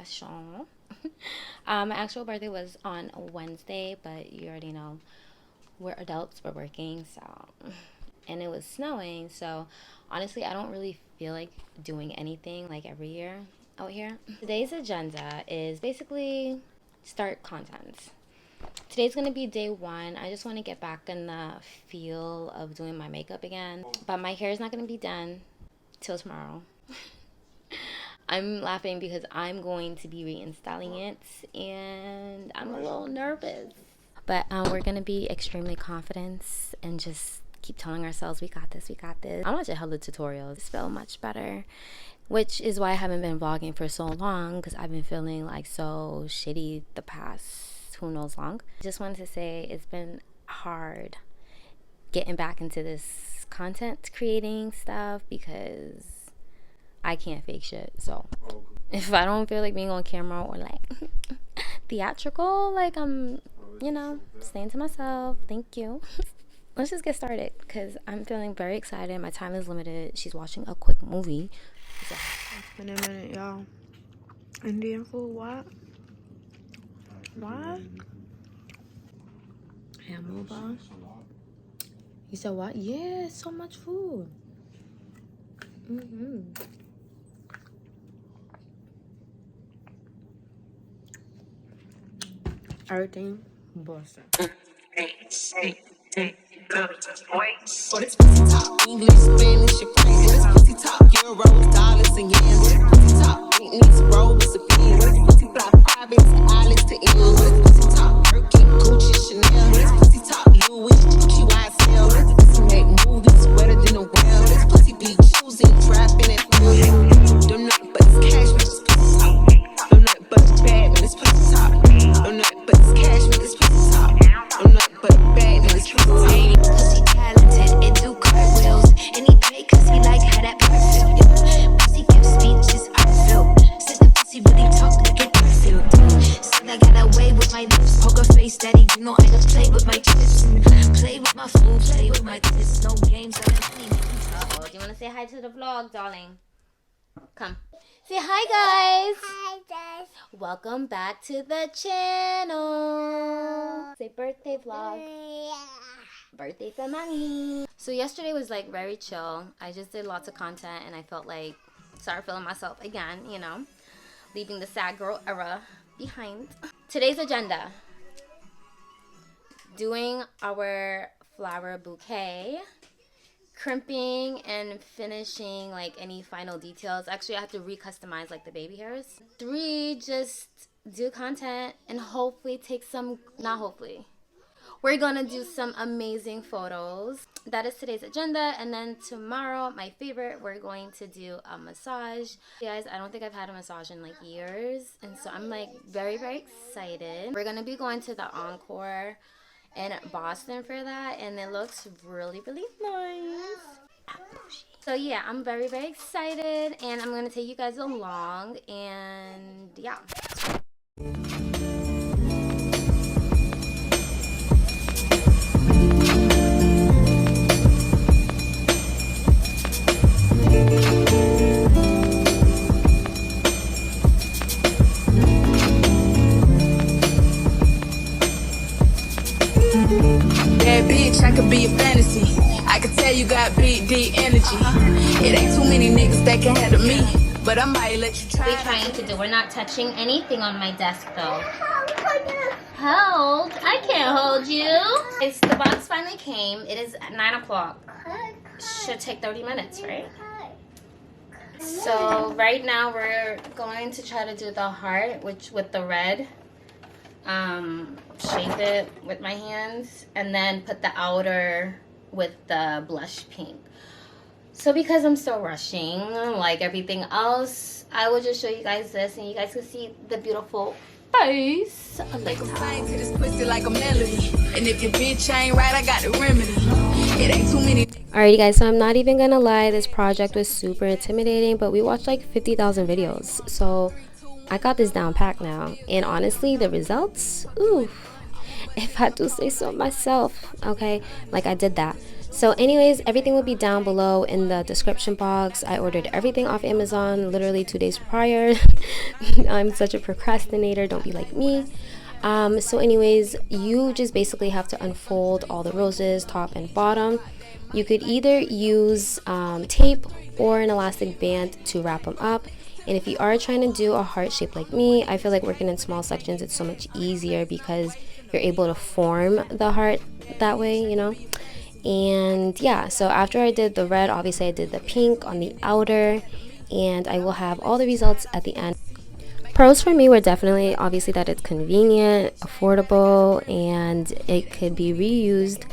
special. My actual birthday was on Wednesday, but you already know we're adults, we're working, so, and it was snowing, so honestly I don't really feel like doing anything like every year out here. Today's agenda is basically start content. Today's gonna be day one. I just want to get back in the feel of doing my makeup again, but my hair is not gonna be done till tomorrow. I'm laughing because I'm going to be reinstalling it and I'm a little nervous. But we're going to be extremely confident and just keep telling ourselves, we got this, we got this. I'm watching hella tutorials. It's feel much better, which is why I haven't been vlogging for so long, because I've been feeling like so shitty the past who knows long. Just wanted to say it's been hard getting back into this content creating stuff because I can't fake shit. So if I don't feel like being on camera or like theatrical, like I'm, you know, staying to myself. Thank you. Let's just get started because I'm feeling very excited. My time is limited. She's watching a quick movie. So. It's been a minute, y'all. Indian food, what? What? Hamburger. You said what? Yeah, so much food. Everything Boston. For this pussy talk, English, Spanish, and French. For this pussy talk, euros, dollars, and yen. For this pussy talk, Britney's robes, and beans. For this pussy fly privates, islands to end. For this pussy talk, Birkin, Gucci, Chanel. For this pussy talk, Louis, Gucci, YSL. For this pussy make movies wetter than a whale. For this pussy be choosing, trapping, and filming. Don't nothing but this cash, man, this pussy talk. Don't nothing but this bad, man, this pussy talk. Don't nothing but this cash, man, this pussy talk. Don't nothing but a bad, man, this pussy talk. Pussy talented, it do cartwheels. And he pay cause he like how that part feel. Pussy give speeches, I feel. Said the pussy really talk like an airfield. Said I got away with my lips. Poker face daddy, you know I don't play with my chips. Play with my food, play with my tits. No games, I don't need Uh-oh, do you want to say hi to the vlog, darling? Come. Say hi, guys. Hi guys. Welcome back to the channel. Say birthday vlog. Birthday for mommy. So yesterday was like very chill. I just did lots of content and I felt like, started feeling myself again, you know, leaving the sad girl era behind. Today's agenda: doing our flower bouquet, crimping and finishing like any final details. Actually, I have to re-customize like the baby hairs. 3, just do content and hopefully take some, not hopefully, we're gonna do some amazing photos. That is today's agenda. And then tomorrow, my favorite, we're going to do a massage. You guys, I don't think I've had a massage in like years, and so I'm like very, very excited. We're gonna be going to the Encore in Boston for that, and it looks really, really nice. So yeah, I'm very, very excited, and I'm gonna take you guys along, and yeah. Bad bitch, I could be a fantasy. I could tell you got big, deep energy. It ain't too many niggas that can handle me, but I might let you try. What are we trying to do? We're not touching anything on my desk though. Hold. I can't hold you. It's, the box finally came. It is 9 o'clock. Should take 30 minutes, right? So right now we're going to try to do the heart, which with the red. Shape it with my hands and then put the outer with the blush pink. So because I'm still rushing like everything else, I will just show you guys this and you guys can see the beautiful face. Like a fight to this pussy like a melody. And if your bitch ain't right, I got the remedy. It ain't too many. Alrighty guys, so I'm not even gonna lie, this project was super intimidating, but we watched like 50,000 videos, so I got this down packed now. And honestly, the results, ooh, if I do say so myself, okay, like I did that. So anyways, everything will be down below in the description box. I ordered everything off Amazon literally 2 days prior. I'm such a procrastinator, don't be like me. So anyways, you just basically have to unfold all the roses, top and bottom. You could either use tape or an elastic band to wrap them up. And if you are trying to do a heart shape like me, I feel like working in small sections, it's so much easier because you're able to form the heart that way, you know. And yeah, so after I did the red, obviously I did the pink on the outer, and I will have all the results at the end. Pros for me were definitely obviously that it's convenient, affordable, and it could be reused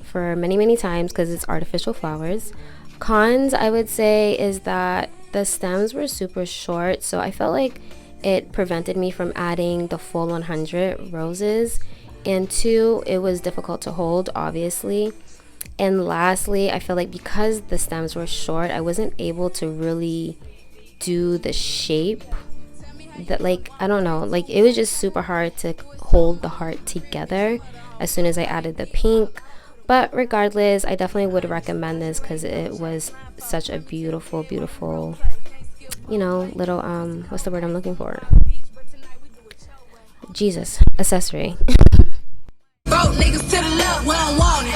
for many times because it's artificial flowers. Cons, I would say, is that the stems were super short, so I felt like it prevented me from adding the full 100 roses. And 2, it was difficult to hold, obviously. And lastly, I feel like because the stems were short, I wasn't able to really do the shape that, like, I don't know, like it was just super hard to hold the heart together as soon as I added the pink. But regardless, I definitely would recommend this because it was such a beautiful, you know, little what's the word I'm looking for? Jesus, accessory. Broke niggas to the left, we don't want it.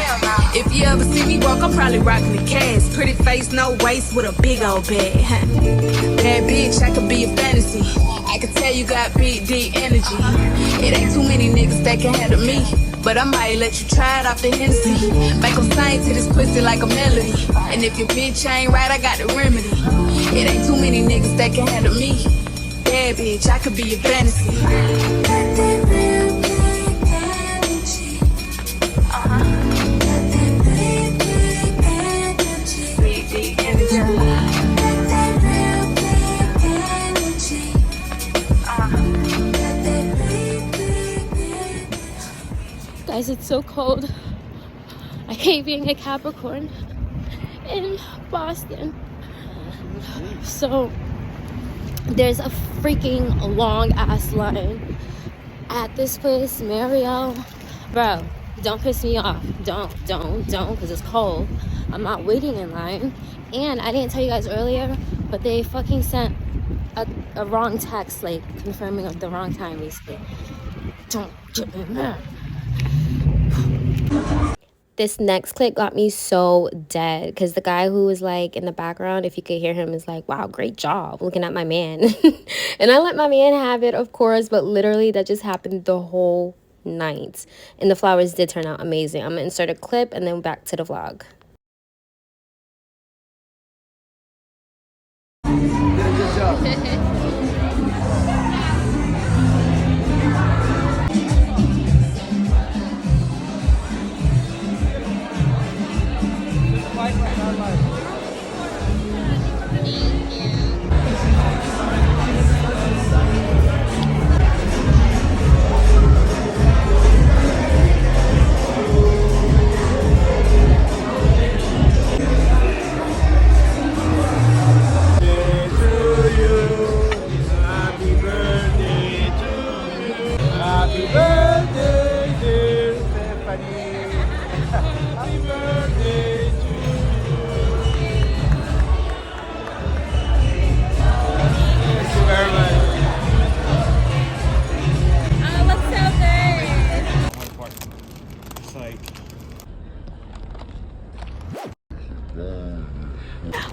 If you ever see me walk, I'm probably rocking the cash. Pretty face, no waist, with a big old bag. Bad bitch, I could be a fantasy. I can tell you got big, deep energy. It ain't too many niggas that can handle me, but I might let you try it off the Hennessy. Make them sing to this pussy like a melody. And if your bitch ain't right, I got the remedy. It ain't too many niggas that can handle me. Bad bitch, I could be a fantasy. Guys, it's so cold. I hate being a Capricorn in Boston. So there's a freaking long ass line at this place, Mariel. Bro, don't piss me off. Don't, because it's cold. I'm not waiting in line. And I didn't tell you guys earlier, but they fucking sent a wrong text, like confirming the wrong time, basically. Don't get me mad. This next clip got me so dead because the guy who was like in the background, if you could hear him, is like, wow, great job looking at my man. And I let my man have it, of course, but literally that just happened the whole night. And the flowers did turn out amazing. I'm gonna insert a clip and then back to the vlog. Good job.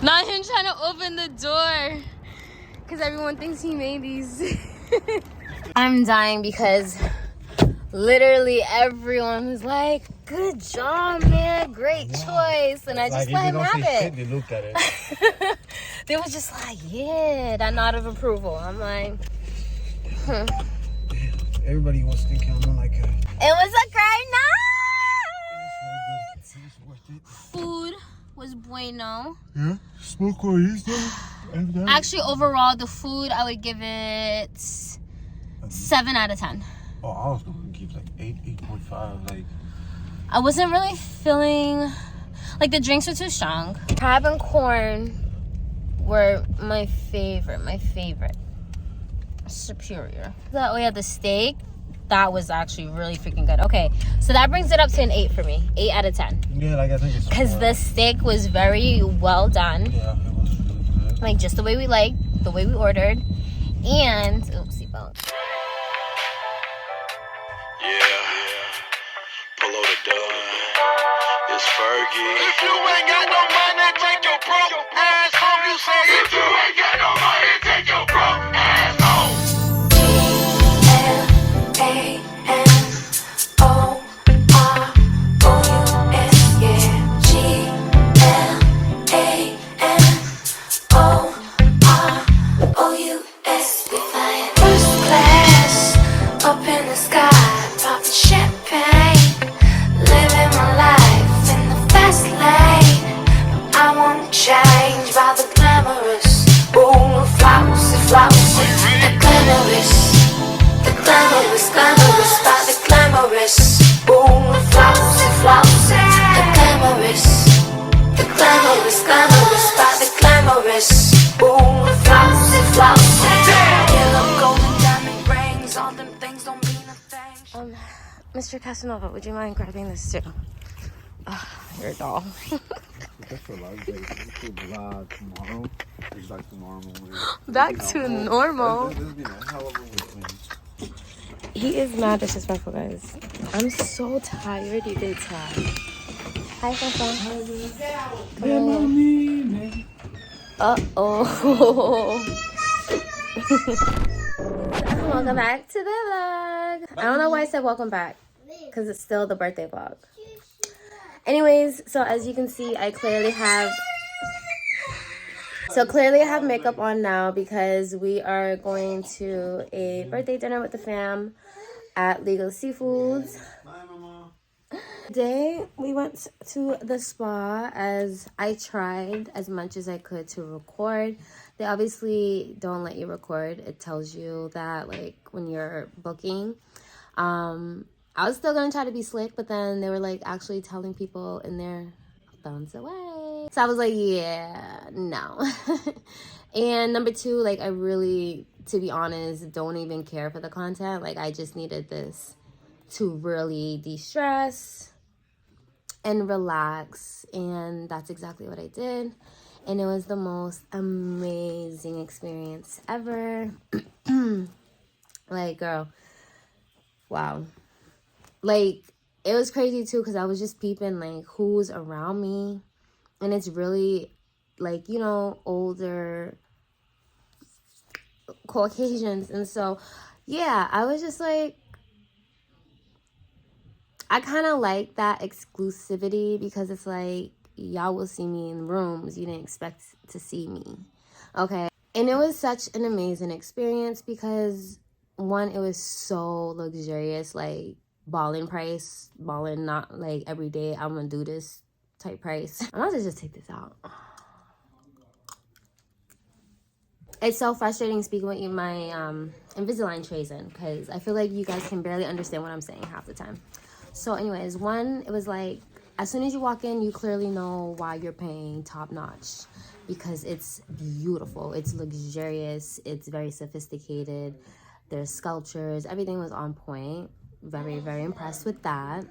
Not him trying to open the door because everyone thinks he made these. I'm dying because literally everyone was like, good job, man, great choice. And I just let him have it. They looked at it. They was just like, yeah, that nod of approval. I'm like, Everybody was thinking I'm like a... It was a great night. It was worth it. Food was bueno. Yeah? Smoke corista. Actually, overall, the food, I would give it 7 out of 10. Oh, I was going to give like 8.5. Like, I wasn't really feeling... Like, the drinks were too strong. Crab and corn were my favorite. Superior. Oh, yeah, the steak. that was actually really freaking good. Okay, so that brings it up to an 8 for me. 8 out of 10. Yeah, like I think it's because the steak was very well done. Yeah, it was really good. Like just the way we liked, the way we ordered, and seatbelt. Pull out a dub. It's Fergie. If you ain't got no money, take your broke ass home. You say if you ain't got no money, take your broke ass home. G-L-A-N-O-R-O-U-S, yeah. G-L-A-N-O-R-O-U-S. We flying first class up in the sky, popping champagne, living my life in the fast lane. I won't change by the glamorous. Ooh, flousy, flousy, the glamorous, glamorous by the glamorous. Ooh, flousy, flousy, the glamorous by the glamorous. Ooh, flousy, flousy. Yellow, golden, diamond rings, all them things don't mean a thing. Mr. Casanova, would you mind grabbing this too? You're a doll. That's for live. Tomorrow. It's back to normal. Back to normal. This has been a hell of a week, man. He is mad disrespectful, guys. I'm so tired. You can tell. Hi, Papa. Uh-oh. Welcome back to the vlog. I don't know why I said welcome back, because it's still the birthday vlog. Anyways, so as you can see, I clearly have makeup on now because we are going to a birthday dinner with the fam at Legal Seafoods. Today we went to the spa as I tried as much as I could to record. They obviously don't let you record. It tells you that like when you're booking. I was still gonna try to be slick, but then they were like actually telling people in their phones away. So I was like, yeah, no. And number 2, like I really, to be honest, don't even care for the content. Like I just needed this to really de-stress and relax, and that's exactly what I did. And it was the most amazing experience ever. Like, girl, wow. Like, it was crazy too because I was just peeping like who's around me, and it's really like, you know, older Caucasians. And so yeah, I was just like, I kind of like that exclusivity because it's like y'all will see me in rooms you didn't expect to see me. Okay. And it was such an amazing experience because one, it was so luxurious, like balling price, balling not like every day I'm gonna do this type price. I'm about to just take this out. It's so frustrating speaking with my Invisalign trays in because I feel like you guys can barely understand what I'm saying half the time. So anyways, one, it was like as soon as you walk in, you clearly know why you're paying top notch because it's beautiful, it's luxurious, it's very sophisticated. There's sculptures, everything was on point. Very, very impressed with that.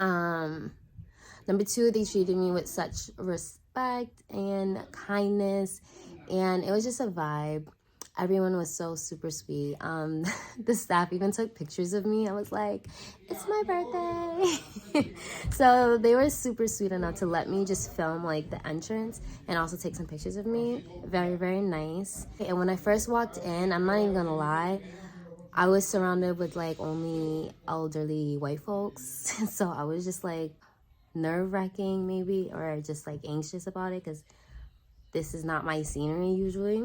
Number 2, they treated me with such respect and kindness, and it was just a vibe. Everyone was so super sweet. The staff even took pictures of me. I was like, it's my birthday. So they were super sweet enough to let me just film like the entrance and also take some pictures of me. Very, very nice. And when I first walked in, I'm not even gonna lie, I was surrounded with like only elderly white folks. So I was just like nerve-wracking maybe, or just like anxious about it because this is not my scenery usually.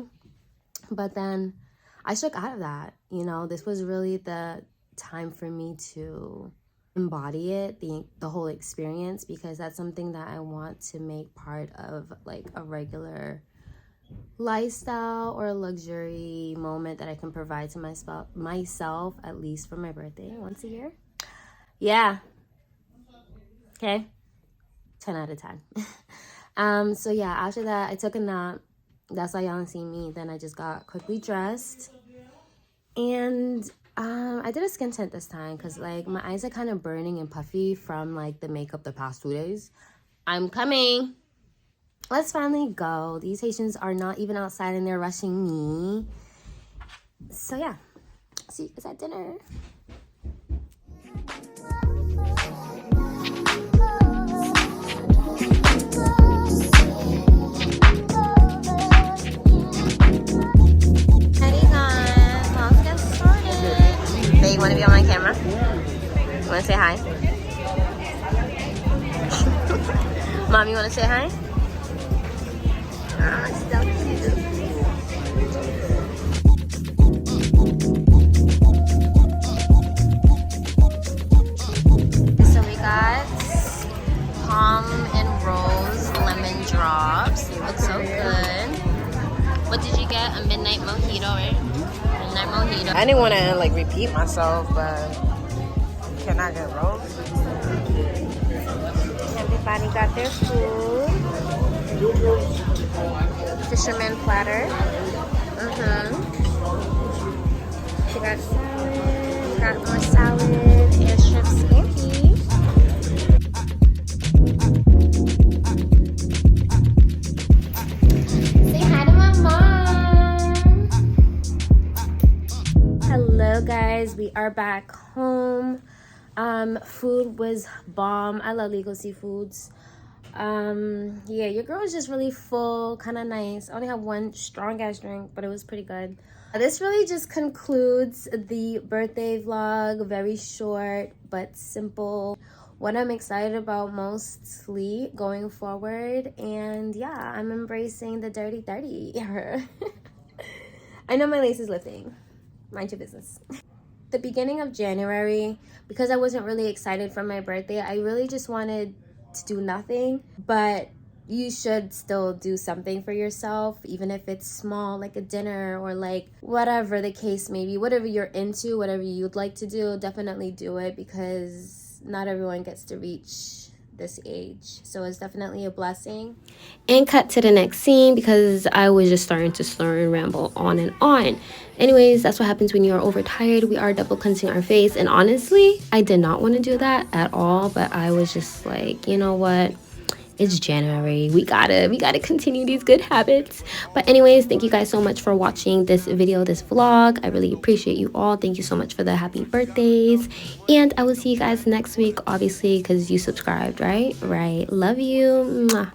But then I shook out of that. You know, this was really the time for me to embody it, the whole experience, because that's something that I want to make part of like a regular lifestyle or a luxury moment that I can provide to myself at least for my birthday once a year. Yeah. Okay. 10 out of 10. So yeah, after that I took a nap. That's why y'all didn't see me. Then I just got quickly dressed, and I did a skin tint this time because like my eyes are kind of burning and puffy from like the makeup the past 2 days. I'm coming. Let's finally go. These Haitians are not even outside and they're rushing me. So yeah, see you guys at dinner. You want to be on my camera? You want to say hi? Mom, you want to say hi? Oh, it's so cute. So we got palm and rose lemon drops. They look so good. What did you get? A midnight mojito, right? Midnight mojito. I didn't want to like repeat myself, but can I get rose? Everybody got their food. Fisherman platter. She got salad. Got more salad and shrimp scampi. Say hi to my mom. Hello guys, we are back home. Food was bomb. I love Legal Seafoods. Yeah, your girl was just really full, kind of nice. I only have one strong ass drink, but it was pretty good. This really just concludes the birthday vlog. Very short but simple. What I'm excited about mostly going forward, and yeah, I'm embracing the dirty 30 era. I know my lace is lifting. Mind your business. The beginning of January, because I wasn't really excited for my birthday, I really just wanted to do nothing. But you should still do something for yourself, even if it's small, like a dinner or like whatever the case may be. Whatever you're into, whatever you'd like to do, definitely do it, because not everyone gets to reach this age. So it's definitely a blessing. And cut to the next scene, because I was just starting to slur and ramble on and on. Anyways, that's what happens when you are overtired. We are double cleansing our face, and honestly, I did not want to do that at all, but I was just like, you know what, it's January, we gotta continue these good habits. But anyways, thank you guys so much for watching this video, this vlog. I really appreciate you all. Thank you so much for the happy birthdays, and I will see you guys next week, obviously, because you subscribed, right? Love you. Mwah.